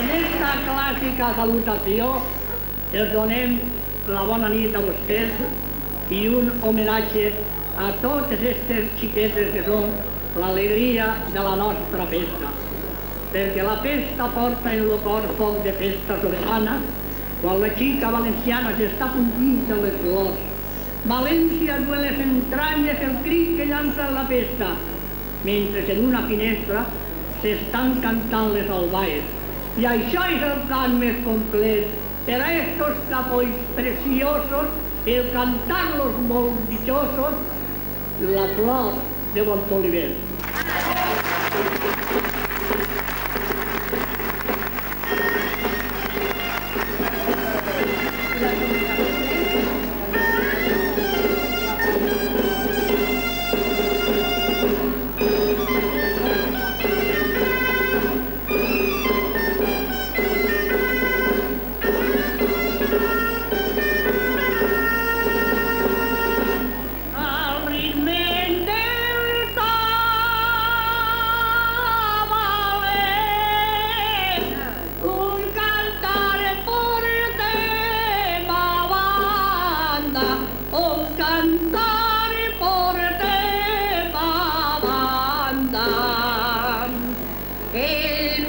En esta clàssica salutació els donem la bona nit a vostès i un homenatge a totes aquestes xiquetes que són l'alegria de la nostra festa. Perquè la festa porta en el cor foc de festa soberana quan la xica valenciana s'està puntint de les flors. València du en les entranyes el crit que llança la festa, mentre en una finestra s'estan cantant les albaes. I això és el cant més complet per a estos capolls preciosos, el cantar-los molt dichosos, la flor de Montoliver. El